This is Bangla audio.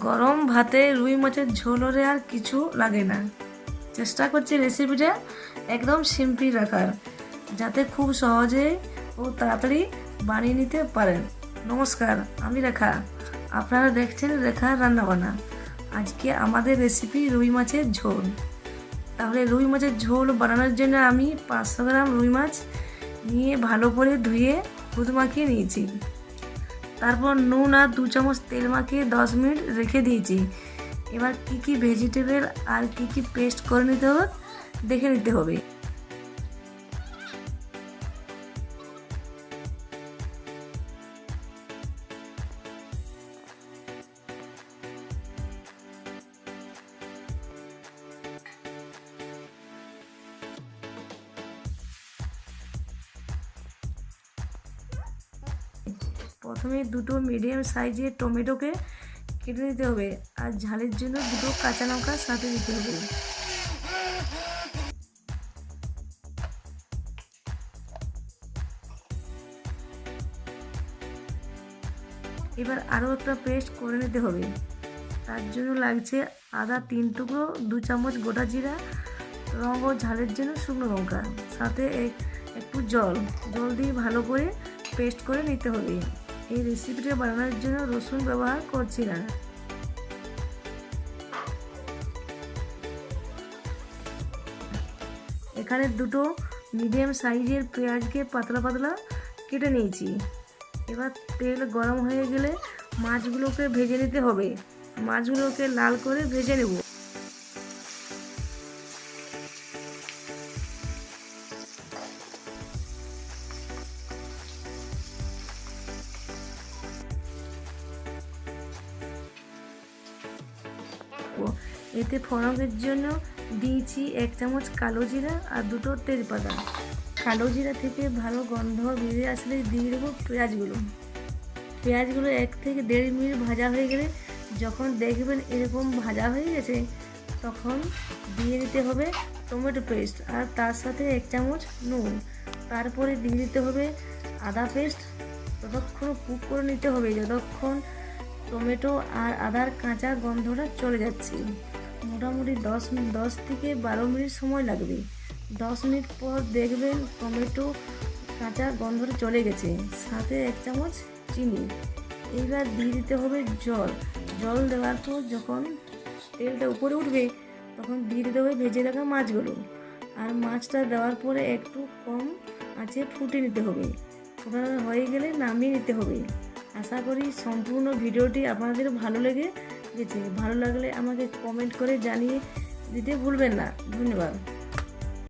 গরম ভাতে রুই মাছের ঝোল হলে আর কিছু লাগে না। চেষ্টা করছি রেসিপিটা একদম সিম্পল রাখার, যাতে খুব সহজে ও তাড়াতাড়ি বানিয়ে নিতে পারেন। নমস্কার, আমি রেখা, আপনারা দেখছেন রেখার রান্নাবান্না। আজকে আমাদের রেসিপি রুই মাছের ঝোল। তাহলে রুই মাছের ঝোল বানানোর জন্য আমি 500 গ্রাম রুই মাছ নিয়ে ভালো করে ধুয়ে হলুদ মাখিয়ে নিয়েছি। তারপর নুন আর 2 চামচ তেল মাখিয়ে 10 মিনিট রেখে দিয়েছি। এবার কি কি ভেজিটেবল আর কি কি পেস্ট করে নিতে হবে দেখে নিতে হবে। প্রথমে দুটো মিডিয়াম সাইজের টমেটোকে কেটে নিতে হবে, আর ঝালের জন্য দুটো কাঁচা লঙ্কা সাথে দিতে হবে। এবার আরও একটা পেস্ট করে নিতে হবে। তার জন্য লাগছে আদা 3 টুকরো, 2 চামচ গোটা জিরা, রং ও ঝালের জন্য শুকনো লঙ্কা, সাথে একটু জল দিয়ে ভালো করে পেস্ট করে নিতে হবে। এই রেসিপিটা বানানোর জন্য রসুন ব্যবহার করছি না। এখানে দুটো মিডিয়াম সাইজের পেঁয়াজকে পাতলা পাতলা কেটে নিয়েছি। এবার তেল গরম হয়ে গেলে মাছগুলোকে ভেজে নিতে হবে। মাছগুলোকে লাল করে ভেজে নেব। এতে ফোড়নের জন্য দিয়েছি 1 চামচ কালো জিরা আর দুটো তেজপাতা। কালো জিরা থেকে ভালো গন্ধ বেরিয়ে আসলে দিয়ে দেবো পেঁয়াজগুলো। 1 থেকে 1.5 মিনিট ভাজা হয়ে গেলে, যখন দেখবেন এরকম ভাজা হয়ে গেছে, তখন দিয়ে দিতে হবে টমেটো পেস্ট আর তার সাথে 1 চামচ নুন। তারপরে দিয়ে দিতে হবে আদা পেস্ট। ততক্ষণ কুক করে নিতে হবে যতক্ষণ টমেটো আর আদার কাঁচা গন্ধটা চলে যাচ্ছে। মোটামুটি 10 থেকে 12 মিনিট সময় লাগবে। 10 মিনিট পর দেখবেন টমেটো কাঁচা গন্ধটা চলে গেছে, সাথে 1 চামচ চিনি। এইবার দিয়ে দিতে হবে জল দেওয়ার পর যখন তেলটা উপরে উঠবে, তখন দিয়ে দিতে হবে ভেজে রাখা মাছগুলো। আর মাছটা দেওয়ার পরে একটু কম আঁচে ফুটে নিতে হবে। ফোটা হয়ে গেলে নামিয়ে নিতে হবে। আশা করি সম্পূর্ণ ভিডিওটি আপনাদের ভালো লেগে গেছে। ভালো লাগলে আমাকে কমেন্ট করে জানিয়ে দিতে ভুলবেন না। ধন্যবাদ।